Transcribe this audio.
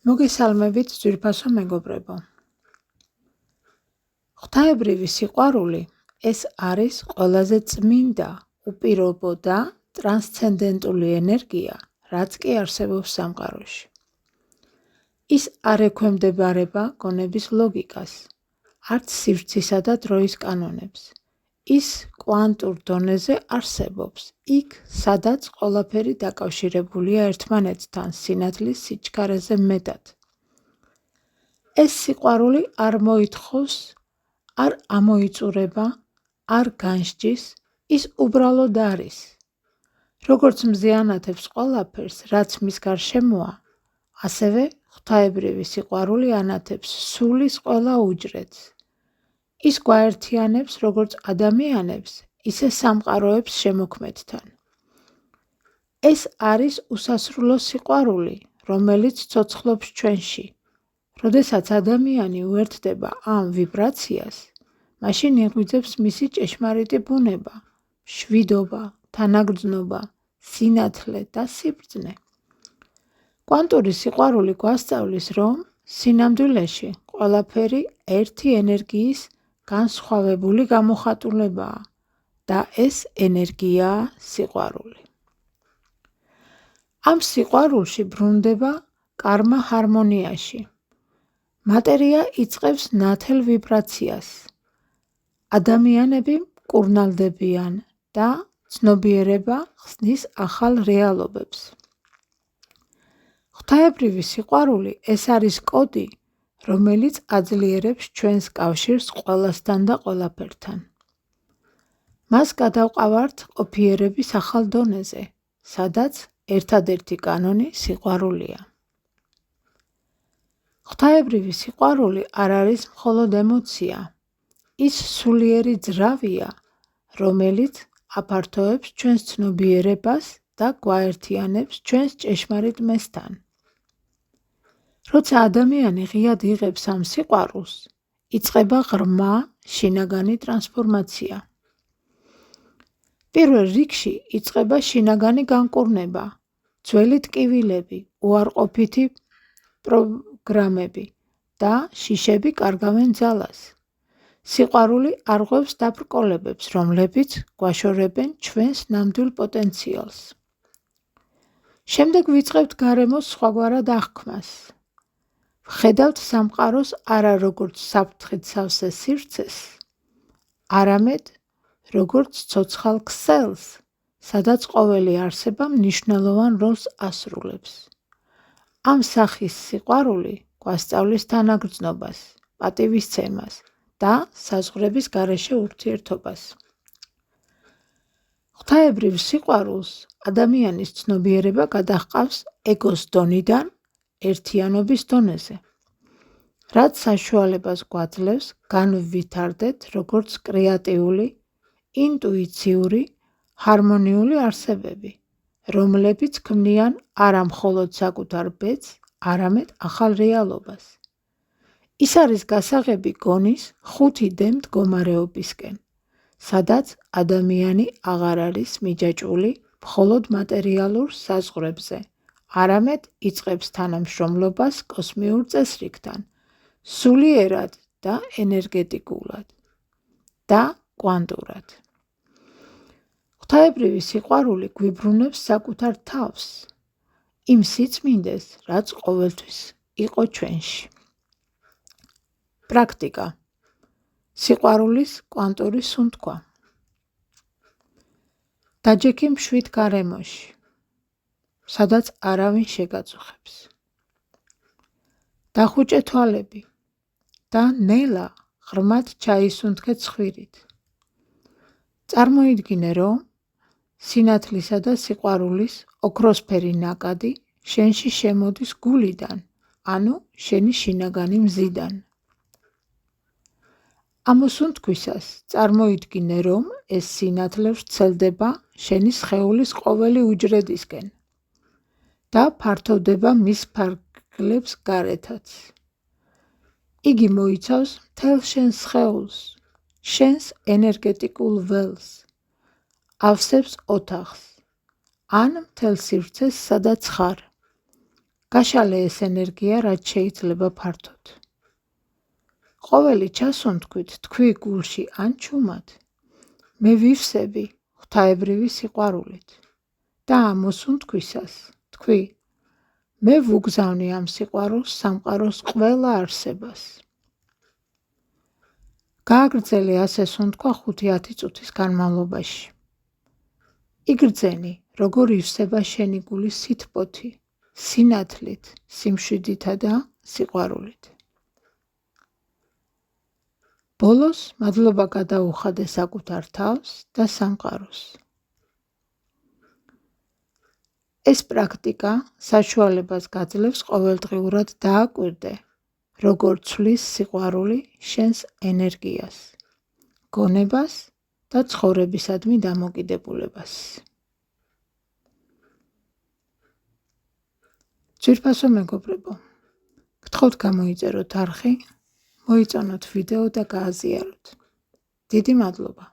მოგესალმებით ძვირფასო მეგობრებო. ღვთაებრივი სიყვარული ეს არის ყველაზე წმინდა, უპირობო და ტრანსცენდენტული ენერგია, რაც კი არსებობს სამყაროში. ის არ ექვემდებარება გონების ლოგიკას, არც სივრცისა და დროის კანონებს. ის კვანტურ დონეზე არსებობს, იქ, სადაც ყველაფერი დაკავშირებულია ერთმანეთთან სინათლის სიჩქარეზე მეტად. ეს სიყვარული არ მოითხოვს, არ ამოიწურება, არ განსჯის, ის უბრალოდ არის. როგორც მზიანათებს ყველაფერს, რაც მის გარშემოა, ასევე ღვთაებრივი სიყვარული ანათებს სულის ყველა უჯრედს. ის გვაერთიანებს როგორც ადამიანებს, ისე სამყაროებს შემოქმედთან. ეს არის უსასრულო სიყვარული, რომელიც ცოცხლობს ჩვენში. როდესაც ადამიანი უერთდება ამ ვიბრაციას, მაშინ იღვიძებს მისი ჭეშმარიტი ბუნება, მშვიდობა, თანაგრძნობა, სინათლე და სიბრძნე. კვანტური სიყვარული გვასწავლის, რომ სინამდვილეში ყველაფერი ერთი ენერგიის განსხვავებული გამოხატულებაა და ეს ენერგიაა სიყვარული. ამ სიყვარულში ბრუნდება კარმა ჰარმონიაში. მატერია იწყებს ნათელ ვიბრაციას. ადამიანები მკურნალდებიან და ცნობიერება ხსნის ახალ რეალობებს. ღვთაებრივი სიყვარული ეს არის კოდი, რომელიც აძლიერებს ჩვენს კავშირს ყველასთან და ყველაფერთან. მას გადავყავართ ყოფიერების ახალ დონეზე, სადაც ერთადერთი კანონი სიყვარულია. ღვთაებრივი სიყვარული არ არის მხოლოდ ემოცია, ის სულიერი ძრავია, რომელიც აფართოებს ჩვენს ცნობიერებას და გვაერთიანებს ჩვენს ჭეშმარიტ მესთან. როცა ადამიანი ღიად იღებს ამ სიყვარულს, იწყება ღრმა, შინაგანი ტრანსფორმაცია. პირველ რიგში იწყება შინაგანი განკურნება, ძველი ტკივილები, უარყოფითი პროგრამები და შიშები კარგავენ ძალას. სიყვარული არღვევს დაბრკოლებებს, რომლებიც გვაშორებენ ჩვენს ნამდვილ პოტენციალს. შემდეგ ვიწყებთ გარემოს სხვაგვარად აღქმას. ვხედავთ სამყაროს არა როგორც საფრთხით სავსე სივრცეს, არამედ როგორც ცოცხალ ქსელს, სადაც ყოველი არსება მნიშვნელოვან როლს ასრულებს. ამ სახის სიყვარული გვასწავლის თანაგრძნობას, პატივისცემას და საზღვრების გარეშე ურთიერთობას. ღვთაებრივ სიყვარულს ადამიანის ცნობიერება გადაჰყავს ეგოს დონიდან ერთიანობის დონეზე, რაც საშუალებას გვაძლევს განვვითარდეთ როგორც კრეატიული, ინტუიციური, ჰარმონიული არსებები, რომლებიც ქმნიან არა მხოლოდ საკუთარ ბედს, არამედ ახალ რეალობას. ის არის გასაღები გონის 5D მდგომარეობისკენ, სადაც ადამიანი აღარ არის მიჯაჭვული მხოლოდ მატერიალურ საზღვრებზე, არამედ იწყებს თანამშრომლობას კოსმიურ წესრიგთან, სულიერად და ენერგეტიკულად და კვანტურად. ღვთაებრივი სიყვარული გვიბრუნებს საკუთარ თავს, იმ სიწმინდეს, რაც ყოველთვის იყო ჩვენში. პრაქტიკა. სიყვარულის კვანტური სუნთქვა. დაჯექი მშვიდ გარემოში, სადაც არავინ შეგაწუხებს. დახუჭე თვალები და ნელა ღრმად ჩაისუნთქე ცხვირით. წარმოიდგინე, რომ სინათლისა და სიყვარულის ოქროსფერი ნაკადი შენში შემოდის გულიდან, ანუ შენი შინაგანი მზიდან. ამოსუნთქვისას წარმოიდგინე, რომ ეს სინათლე ვრცელდება შენი სხეულის ყოველი უჯრედისკენ და ფართოვდება მის ფარგლებს გარეთაც. იგი მოიცავს მთელ შენს სხეულს, შენს ენერგეტიკულ ველს, ავსებს ოთახს, ან მთელ სივრცეს, სადაც ხარ. გაშალე ეს ენერგია, რაც შეიძლება ფართოდ. ყოველი ჩასუნთქვით თქვი გულში ან ჩუმად, მე ვივსები ღვთაებრივი სიყვარულით და ამ მოსუნთქვისას თქვი, მე ვუგზავნი ამ სიყვარულს სამყაროს ყველა არსებას. გააგრძელე ასე სუნთქვა 5-10 წუთის განმავლობაში. იგრძენი, როგორ ივსება შენი გული სითბოთი, სინათლით, სიმშვიდითა და სიყვარულით. ბოლოს მადლობა გადაუხადე საკუთარ თავს და სამყაროს. ეს პრაქტიკა საშუალებას გაძლევს ყოველდღიურად დააკვირდე, როგორ ცვლის სიყვარული შენს ენერგიას, გონებას და ცხოვრებისადმი დამოკიდებულებას. ძვირფასო მეგობრებო, გთხოვთ გამოიწეროთ არხი, მოიწონოთ ვიდეო და გააზიაროთ. დიდი მადლობა.